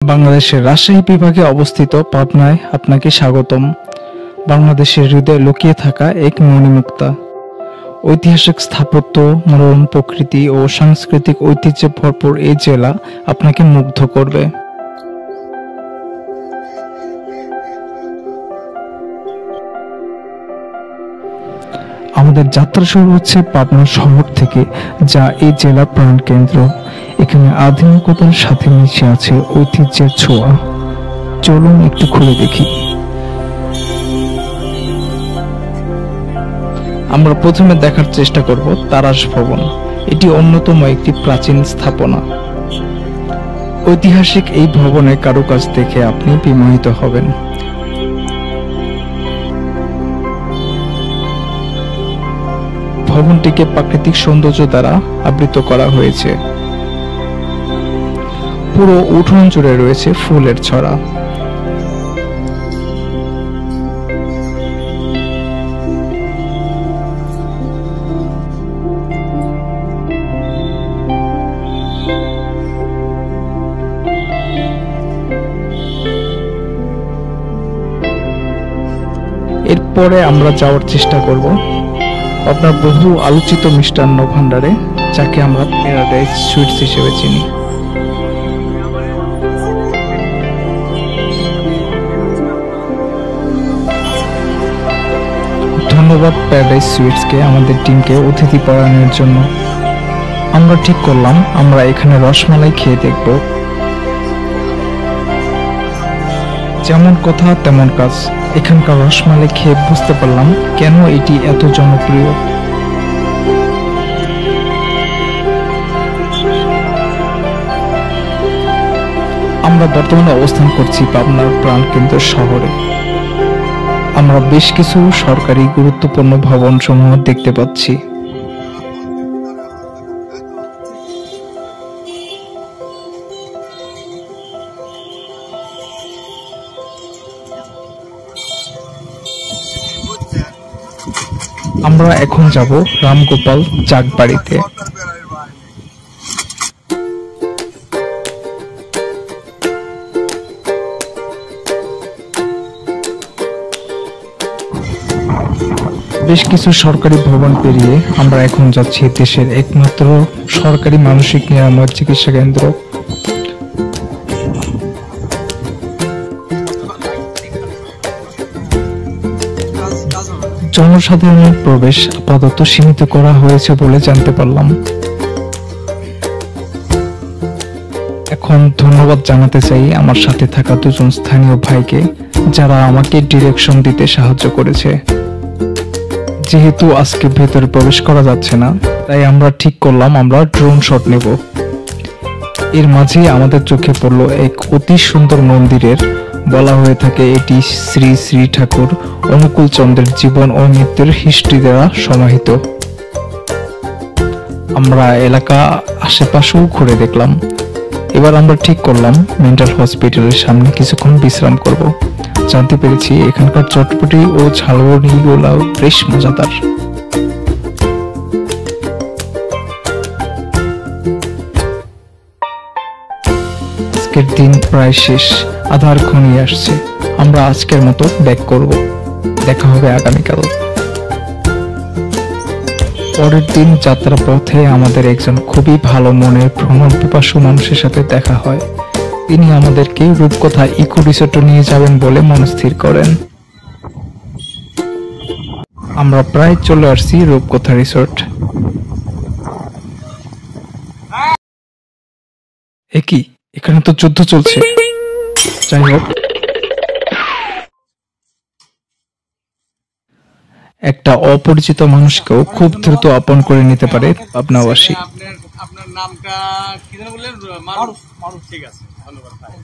বাংলাদেশের রাজশাহী বিভাগে অবস্থিত পাবনায় আপনাকে স্বাগতম। বাংলাদেশের হৃদয়ে লুকিয়ে থাকা এক মণিমুক্তা। ঐতিহাসিক স্থাপত্য, মনোরম প্রকৃতি ও সাংস্কৃতিক ঐতিহ্যে ভরপুর এই জেলা আপনাকে মুগ্ধ করবে। আমাদের যাত্রা শুরু হচ্ছে পাবনা শহর থেকে, যা এই জেলার প্রাণকেন্দ্র। এখানে আধুনিকতার সাথে মিশে আছে ঐতিহ্যের ছোঁয়া। চলুন একটু ঘুরে দেখি। আমরা প্রথমে দেখার চেষ্টা করব তারাস ভবন। এটি অন্যতম একটি প্রাচীন স্থাপনা। ঐতিহাসিক এই ভবনের কারুকাজ দেখে আপনি বিমোহিত হবেন। ভবনটিকে প্রাকৃতিক সৌন্দর্য দ্বারা আবৃত করা হয়েছে। পুরো উঠোন জুড়ে রয়েছে ফুলের ছড়া। এরপরে আমরা যাওয়ার চেষ্টা করব আপনার বহু আলোচিত মিষ্টান্ন ভান্ডারে, যাকে আমরা প্যারাডাইস সুইটস হিসেবে চিনি। ধন্যবাদ প্যারাডাইস সুইটসকে আমাদের টিমকে অতিথি পরায়ণের জন্য। আমরা ঠিক করলাম আমরা এখানে রসমালাই খেয়ে দেখব। যেমন কথা তেমন কাজ। এখানকার রসমালাই খেয়ে বুঝতে পারলাম কেন এটি এত জনপ্রিয়। আমরা বর্তমানে অবস্থান করছি পাবনার প্রাণকেন্দ্র শহরে। আমরা বেশ কিছু সরকারি গুরুত্বপূর্ণ ভবন সমূহ দেখতে পাচ্ছি। আমরা এখন যাব রামগোপাল জাগবাড়িতে। বেশ কিছু সরকারি ভবন পেরিয়ে আমরা এখন যাচ্ছি দেশের একমাত্র সরকারি মানসিক নিরাময় চিকিৎসা কেন্দ্র। জনসাধারণের প্রবেশ আপাতত সীমিত করা হয়েছে বলে জানতে পারলাম। এখন ধন্যবাদ জানাতে চাই আমার সাথে থাকা দুজন স্থানীয় ভাইকে, যারা আমাকে ডিরেকশন দিতে সাহায্য করেছে। যেহেতু আজকে ভেতরে প্রবেশ করা যাচ্ছে না, তাই আমরা ঠিক করলাম আমরা ড্রোন শট নেব। এর মাঝে আমাদের চোখে পড়ল এক অতি সুন্দর মন্দিরের। বলা হয়ে থাকে এটি শ্রী শ্রী ঠাকুর অনুকূল চন্দ্রের জীবন ও মৃত্যুর হিস্ট্রি দ্বারা সমাহিত। আমরা এলাকা আশেপাশেও ঘুরে দেখলাম। এবার আমরা ঠিক করলাম মেন্টাল হসপিটালের সামনে কিছুক্ষণ বিশ্রাম করব। জানতে পেরেছি এখানকার চটপটি ও ঝালমুড়িগুলো বেশ মজাদার। আজকের দিন প্রায় শেষ, আধার ঘনিয়ে আসছে। আমরা আজকের মতো ব্যাক করব। দেখা হবে আগামীকাল। পরের দিন যাত্রা পথে আমাদের একজন খুবই ভালো মনের ভ্রমণ পিপাসু মানুষের সাথে দেখা হয়। তিনি আমাদেরকে রূপকথা ইকো রিসোর্টে নিয়ে যাবেন বলে মনস্থির করেন। আমরা প্রায় চলে আসছি রূপকথা রিসোর্ট। একই, এখানে তো যুদ্ধ চলছে। যাই হোক, একটা অপরিচিত মানুষকেও খুব দ্রুত আপন করে নিতে পারে পাবনাবাসী। আপনার নামটা কি যেন বললেন? মারুফ। মারুফ, ঠিক আছে, ধন্যবাদ ভাই।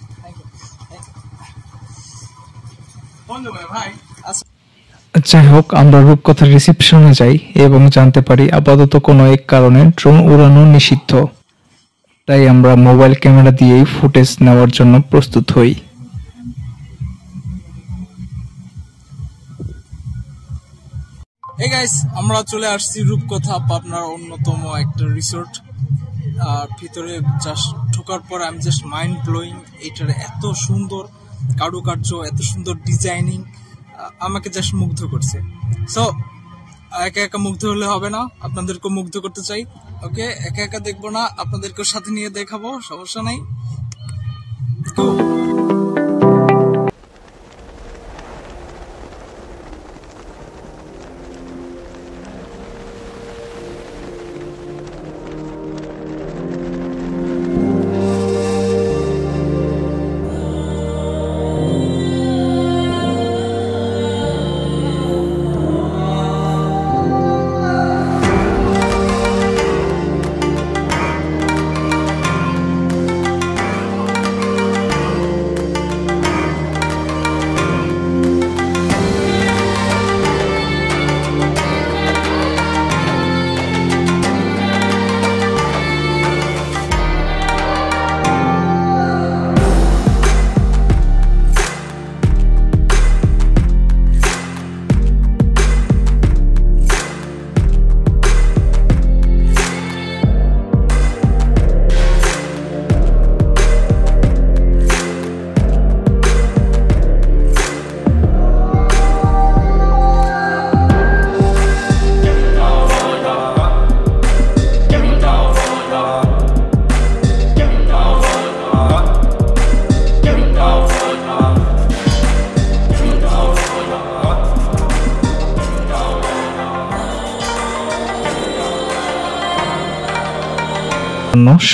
ধন্যবাদ ভাই। যাই হোক, আমরা রূপকথার রিসেপশনে যাই এবং জানতে পারি আপাতত কোনো এক কারণে ড্রোন উড়ানো নিষিদ্ধ। তাই আমরা মোবাইল ক্যামেরা দিয়েই ফুটেজ নেওয়ার জন্য প্রস্তুত হই। এই গাইস, আমরা চলে আসছি রূপকথা, পাবনার অন্যতম একটা রিসোর্ট। আর ভিতরে জাস্ট ঢোকার পর আমি জাস্ট মাইন্ড ব্লোয়িং। এটার এত সুন্দর কারুকার্য, এত সুন্দর ডিজাইনিং আমাকে জাস্ট মুগ্ধ করছে। সো একা একা মুগ্ধ হলে হবে না, আপনাদেরকেও মুগ্ধ করতে চাই। ওকে, একা একা দেখবো না, আপনাদেরকেও সাথে নিয়ে দেখাবো, সমস্যা নাই।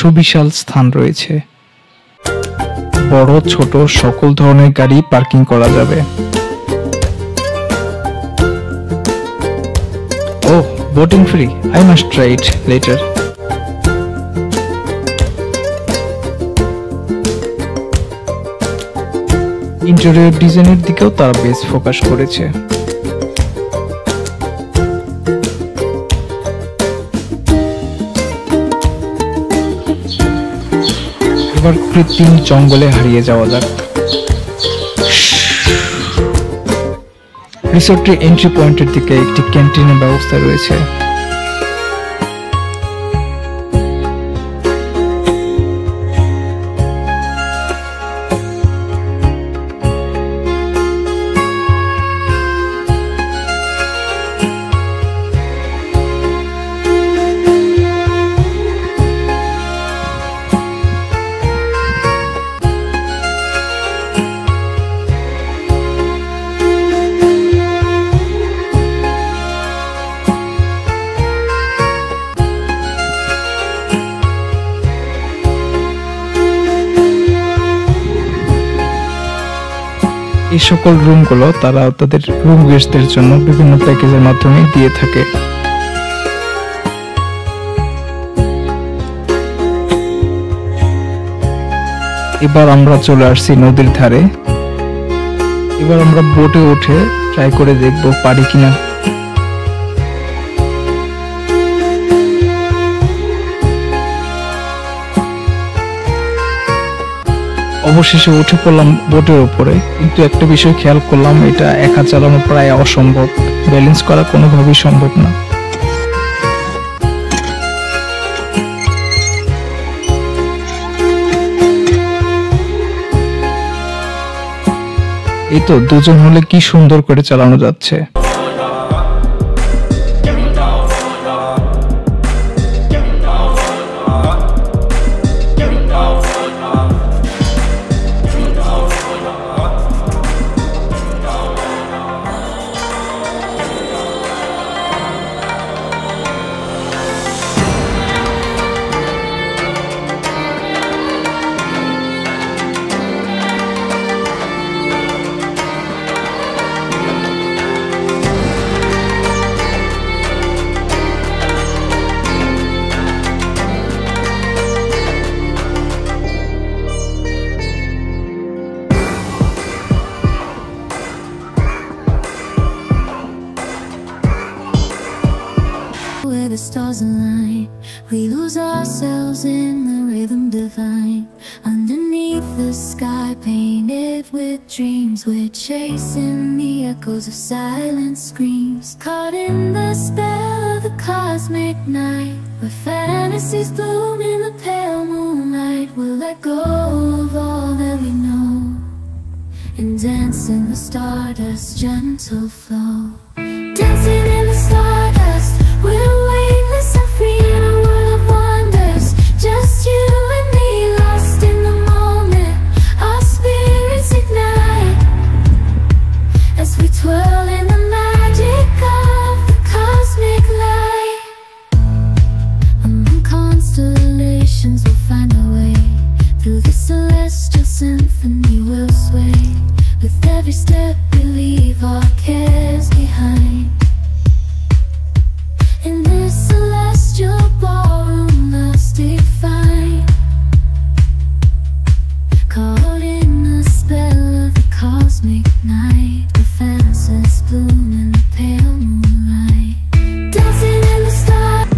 সুবিশাল স্থান রয়েছে। বড় ছোট সকল ধরনের গাড়ি পার্কিং করা যাবে। Oh, boating free, I must try it later. Interior ডিজাইনের দিকেও তারা বেশ ফোকাস করেছে। এবার কৃত্রিম জঙ্গলে হারিয়ে যাওয়া যাক। রিসোর্টের এন্ট্রি পয়েন্টের দিকে একটি ক্যান্টিনের ব্যবস্থা রয়েছে। এই সকল রুমগুলো তারা তাদের রুম গেস্টদের জন্য বিভিন্ন প্যাকেজের মাধ্যমে দিয়ে থাকে। এবার আমরা চলে আসছি নদীর ধারে। এবার আমরা বোটে উঠে ট্রাই করে দেখব পারি কিনা। অবশেষে উঠে পড়লাম বোটের উপরে, কিন্তু একটা বিষয় খেয়াল করলাম, এটা একা চালানো প্রায় অসম্ভব, ব্যালেন্স করা কোনোভাবেই সম্ভব না। এই তো দুজন হলে কি সুন্দর করে চালানো যাচ্ছে। Where the stars align, we lose ourselves in the rhythm divine. Underneath the sky painted with dreams, we're chasing the echoes of silent screams. Caught in the spell of the cosmic night, where fantasies bloom in the pale moonlight. We'll let go of all that we know and dance in the stardust's gentle flow. Dancing in the stardust, we're weightless and free in a world of wonders. Just you and me, lost in the moment. Our spirits ignite as we twirl in the magic of the cosmic light. Among constellations we'll find our way. Through the celestial symphony we'll sway. With every step we leave our cares behind. In this celestial ballroom love's defined. Caught in the spell of the cosmic night, the fantasies bloom in the pale moonlight. Dancing in the stars.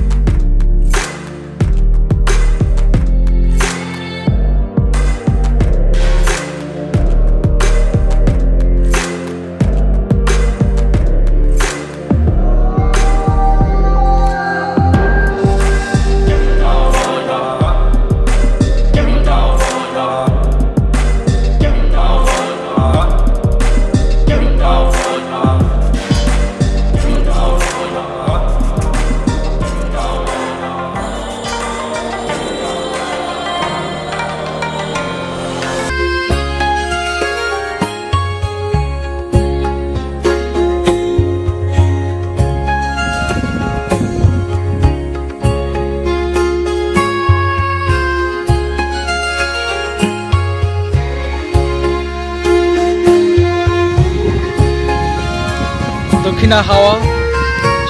দক্ষিণা হাওয়া,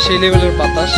সেই লেভেলের বাতাস।